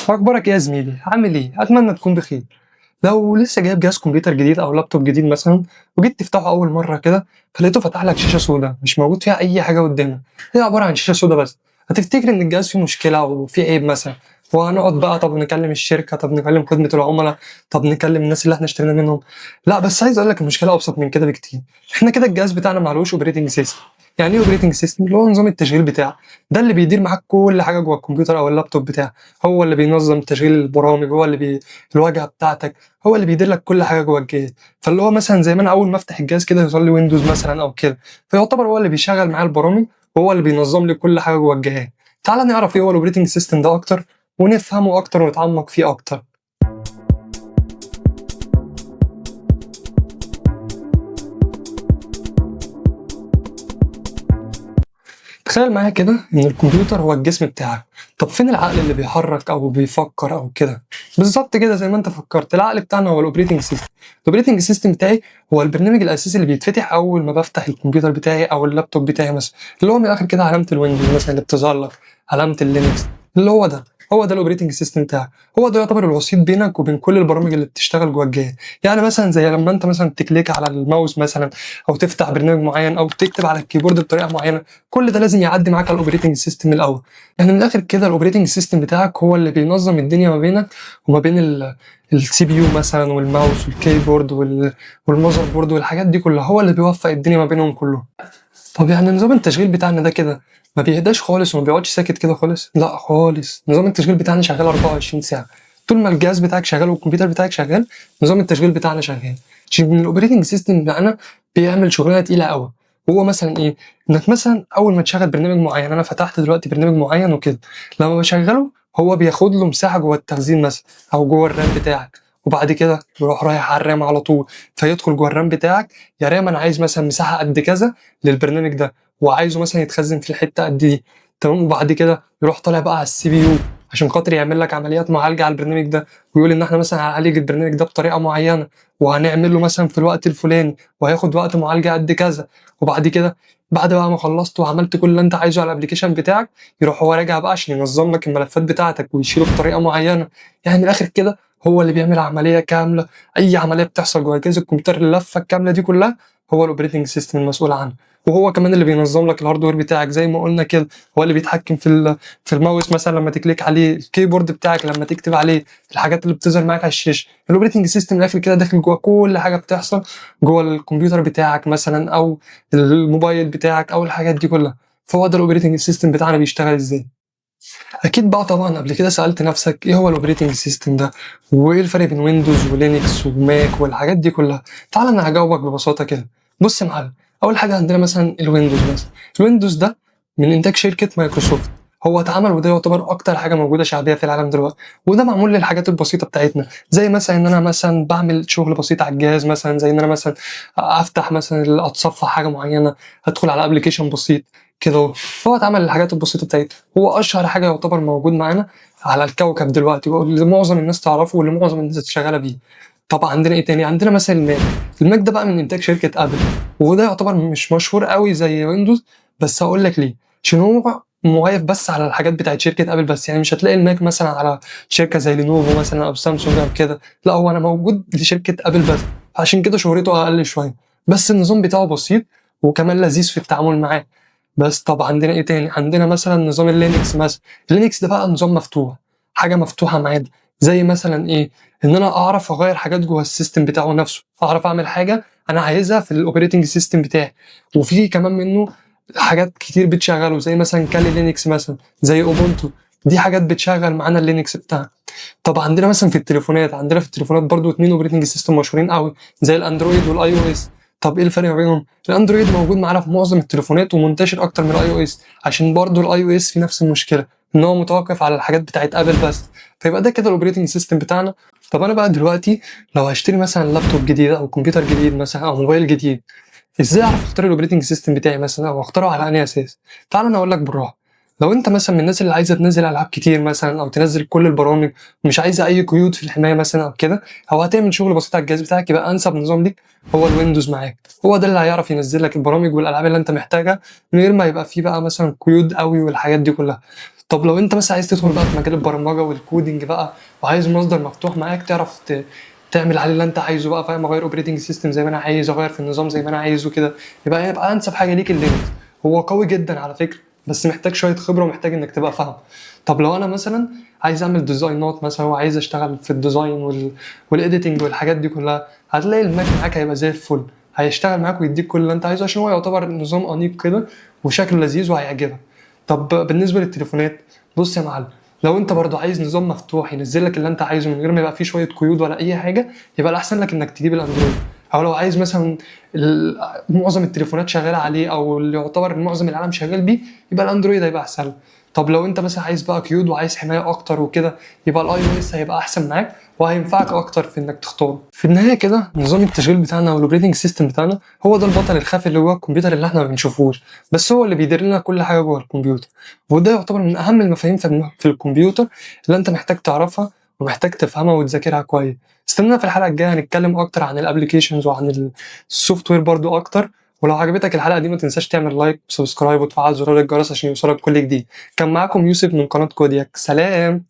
أخبارك إيه يا زميلي؟ عامل إيه؟ أتمنى تكون بخير. لو لسه جايب جهاز كمبيوتر جديد أو لابتوب جديد مثلًا وجيت تفتحه أول مرة كده فلقيته فتح لك شاشة سودا مش موجود فيها أي حاجة قدامك، هي عبارة عن شاشة سودا بس، هتفتكر إن الجهاز فيه مشكلة أو فيه عيب مثلًا، وهنقعد بقى طب نكلم الشركة، طب نكلم خدمة العملا، طب نكلم الناس اللي إحنا اشترينا منهم، لأ بس عايز أقول لك المشكلة أبسط من كده بكتير، إحنا كده الجهاز بتاعنا معلهوش operating system. يعني إيه operating system؟ اللي هو نظام التشغيل بتاعك، ده اللي بيدير معاك كل حاجة جوه الكمبيوتر أو اللابتوب بتاعك، هو اللي بينظم تشغيل البرامج، هو اللي الواجهة بتاعتك، هو اللي بيدير لك كل حاجة جوه الجهاز. فاللي هو مثلًا زي ما أنا أول ما أفتح الجهاز كده يظهر لي ويندوز مثلًا أو كده، فيعتبر هو اللي بيشغّل معايا البرامج، وهو اللي بينظّم لي كل حاجة جوه الجهاز. تعالَ نعرف إيه هو الoperating system ده أكتر، ونفهمه أكتر ونتعمق فيه أكتر. تخيل معايا كده إن الكمبيوتر هو الجسم بتاعك، طب فين العقل اللي بيحرك أو بيفكر أو كده؟ بالضبط كده زي ما أنت فكرت، العقل بتاعنا هو الoperating system. الoperating system بتاعي هو البرنامج الأساسي اللي بيتفتح أول ما بافتح الكمبيوتر بتاعي أو اللابتوب بتاعي مثلًا، اللي هو من الآخر كده علامة الويندوز مثلًا اللي بتظهر لك، علامة الLinux، اللي هو ده، هو ده الoperating system بتاعك، هو ده يعتبر الوسيط بينك وبين كل البرامج اللي بتشتغل جوه الجهاز. يعني مثلًا زي لما أنت مثلًا تكليك على الماوس مثلًا أو تفتح برنامج معين أو تكتب على الكيبورد بطريقة معينة، كل ده لازم يعدي معاك على الاوبريتنج سيستم الاول. يعني من الاخر كده الاوبريتنج سيستم بتاعك هو اللي بينظم الدنيا ما بينك وما بين السي بي يو مثلا والماوس والكيبورد والمذر بورد والحاجات دي كلها، هو اللي بيوفق الدنيا ما بينهم كلهم. طب يعني نظام التشغيل بتاعنا ده كده ما بيهداش خالص وما بيقعدش ساكت كده خالص؟ لا خالص، نظام التشغيل بتاعنا شغال 24 ساعه، طول ما الجهاز بتاعك شغال والكمبيوتر بتاعك شغال نظام التشغيل بتاعنا شغال. عشان الاوبريتنج سيستم بتاعنا بيعمل شغلانه تقيله قوي. هو مثلا ايه؟ انك مثلا اول ما تشغل برنامج معين، انا فتحت دلوقتي برنامج معين وكده، لما بشغله هو بياخد له مساحه جوه التخزين مثلا او جوه الرام بتاعك، وبعد كده يروح رايح على الرام على طول، فيدخل جوه الرام بتاعك، يا رام انا عايز مثلا مساحه قد كذا للبرنامج ده وعايزه مثلا يتخزن في الحته قد دي، تمام، وبعد كده يروح طالع بقى على السي بي يو عشان خاطر يعمل لك عمليات معالجه على البرنامج ده، ويقول ان احنا مثلا هنعالج البرنامج ده بطريقه معينه وهنعمل له مثلا في الوقت الفلاني وهياخد وقت معالجه قد كذا، وبعد كده بعد بقى ما خلصت وعملت كل اللي انت عايزه على الابلكيشن بتاعك يروح هو راجع بقى عشان ينظم لك الملفات بتاعتك ويشيله بطريقه معينه. يعني من الاخر كده هو اللي بيعمل عمليه كامله، اي عمليه بتحصل جوه جهاز الكمبيوتر اللفه الكامله دي كلها هو الاوبريتنج سيستم المسؤول عنها. وهو كمان اللي بينظم لك الهاردوير بتاعك زي ما قلنا كده، هو اللي بيتحكم في الماوس مثلا لما تكليك عليه، الكيبورد بتاعك لما تكتب عليه، الحاجات اللي بتظهر معاك على الشاشه. الاوبريتنج سيستم من الاخر كده داخل جوه كل حاجه بتحصل جوه الكمبيوتر بتاعك مثلا او الموبايل بتاعك او الحاجات دي كلها. فهو ده الاوبريتنج سيستم بتاعنا بيشتغل ازاي. اكيد بقى طبعا قبل كده سالت نفسك ايه هو الاوبريتنج سيستم ده وايه الفرق بين ويندوز ولينكس وماك والحاجات دي كلها. تعال انا هجاوبك ببساطه كده. بص يا معلم، اول حاجه عندنا مثلا الويندوز مثلا، الويندوز ده من انتاج شركه مايكروسوفت، هو اتعمل وده يعتبر اكتر حاجه موجوده شعبيه في العالم دلوقتي، وده معمول للحاجات البسيطه بتاعتنا، زي مثلا ان انا مثلا بعمل شغل بسيط على الجهاز، مثلا زي ان انا مثلا افتح مثلا اتصفح حاجه معينه، ادخل على ابلكيشن بسيط كده اهو. فهو اتعمل للحاجات البسيطه بتاعتنا، هو اشهر حاجه يعتبر موجود معانا على الكوكب دلوقتي واللي معظم الناس تعرفه واللي معظم الناس شغاله بيه. طبعا عندنا ايه تاني؟ عندنا مثلا الماك، الماك ده بقى من انتاج شركه ابل، وده يعتبر مش مشهور قوي زي ويندوز، بس هقول لك ليه. عشان هو مواقف بس على الحاجات بتاعت شركه ابل بس، يعني مش هتلاقي الماك مثلا على شركه زي لينوفو مثلا او سامسونج او كده، لا هو انا موجود لشركه ابل بس، عشان كده شهرته اقل شويه، بس النظام بتاعه بسيط وكمان لذيذ في التعامل معاه. بس طب عندنا ايه تاني؟ عندنا مثلا نظام اللينكس مثلا، اللينكس ده بقى نظام مفتوح، حاجه مفتوحه معانا، زي مثلا ايه؟ ان انا اعرف اغير حاجات جوه السيستم بتاعه نفسه، اعرف اعمل حاجه انا عايزها في الاوبريتنج سيستم بتاعي، وفي كمان منه حاجات كتير بتشغله زي مثلا كالي لينكس مثلا، زي اوبونتو، دي حاجات بتشغل معانا اللينكس بتاعنا. طب عندنا مثلا في التليفونات، عندنا في التليفونات برضو اتنين اوبريتنج سيستم مشهورين قوي زي الاندرويد والاي او اس. طب ايه الفرق ما بينهم؟ الاندرويد موجود معانا في معظم التليفونات ومنتشر اكتر من الاي او اس، عشان برضو الاي او اس في نفس المشكله ان هو متوقف على الحاجات بتاعت ابل بس. فيبقى ده كده الاوبريتنج سيستم بتاعنا. طب انا بقى دلوقتي لو هشتري مثلا لابتوب جديد او كمبيوتر جديد مثلا او موبايل جديد، ازاي اعرف اختار الاوبريتنج سيستم بتاعي مثلا او اختاره على انهي اساس؟ تعال انا اقول لك بالراحه. لو انت مثلا من الناس اللي عايزه تنزل العاب كتير مثلا او تنزل كل البرامج ومش عايزه اي قيود في الحمايه مثلا او كده، او هتعمل شغل بسيط على الجهاز بتاعك، يبقى انسب نظام ليك هو الويندوز معاك، هو ده اللي هيعرف ينزل لك البرامج والالعاب اللي انت محتاجها من غير ما يبقى فيه بقى مثلا قيود قوي والحاجات دي كلها. طب لو انت مثلا عايز تدخل بقى في مجال البرمجه والكودينج بقى، وعايز مصدر مفتوح معاك تعرف تعمل عليه اللي انت عايزه بقى، فاهم، اغير اوبريتنج سيستم زي ما انا عايز، اغير في النظام زي ما انا عايزه كده، يبقى انسب حاجه ليك اللينكس. هو قوي جدا على فكره، بس محتاج شويه خبره ومحتاج انك تبقى فاهم. طب لو انا مثلا عايز اعمل ديزاينات مثلا، وعايز اشتغل في الديزاين والايديتنج والحاجات دي كلها، هتلاقي الماك معاك هيبقى زي الفل، هيشتغل معاك ويديك كل اللي انت عايزه، عشان هو يعتبر نظام انيق كده وشكله لذيذ وهيعجبك. طب بالنسبه للتليفونات، بص يا معلم، لو انت برضو عايز نظام مفتوح ينزل لك اللي انت عايزه من غير ما يبقى فيه شويه قيود ولا اي حاجه، يبقى الاحسن لك انك تجيب الاندرويد. او لو عايز مثلا معظم التليفونات شغاله عليه، او اللي يعتبر معظم العالم شغال بيه، يبقى الاندرويد هيبقى احسن لك. طب لو انت مثلا عايز بقى قيود وعايز حمايه اكتر وكده، يبقى الاي او اس هيبقى احسن معاك وهينفعك اكتر في انك تختاره. في النهايه كده نظام التشغيل بتاعنا والاوبريتنج سيستم بتاعنا هو ده البطل الخفي اللي جوه الكمبيوتر اللي احنا ما بنشوفوش، بس هو اللي بيدير لنا كل حاجه جوه الكمبيوتر. وده يعتبر من اهم المفاهيم في الكمبيوتر اللي انت محتاج تعرفها ومحتاج تفهمها وتذاكرها كويس. استنى في الحلقه الجايه هنتكلم اكتر عن الابلكيشنز وعن السوفت وير برضو اكتر. ولو عجبتك الحلقه دي ما تنساش تعمل لايك وسبسكرايب وتفعل زرار الجرس عشان يوصلك كل جديد. كان معاكم يوسف من قناه كودياك، سلام.